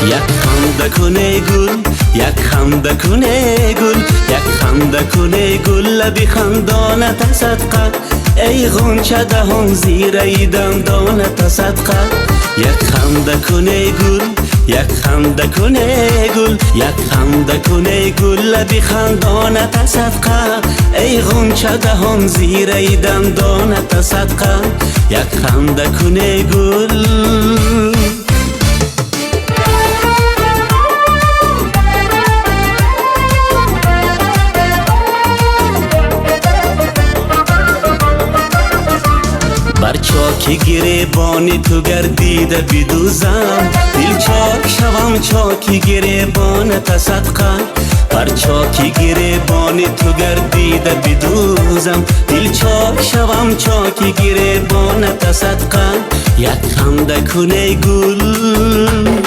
یک خنده کنه گل، یک خنده کنه گل، یک خنده کنه گل لبی خندانت صدقه. ای غنچه دهان زیر ای دندانت صدقه. یک خنده کنه گل، یک خنده کنه گل، یک خنده کنه گل لبی خندانت صدقه. ای غنچه دهان زیر ای دندانت صدقه. یک خنده کنه گل. بر چاک گریبان تو گردیده بدوزم، دل چاک شوم چاک گریبانت صدقه. بر چاک گریبان تو گردیده بدوزم، دل چاک شوم چاک گریبانت صدقه. یک خنده کنه گل.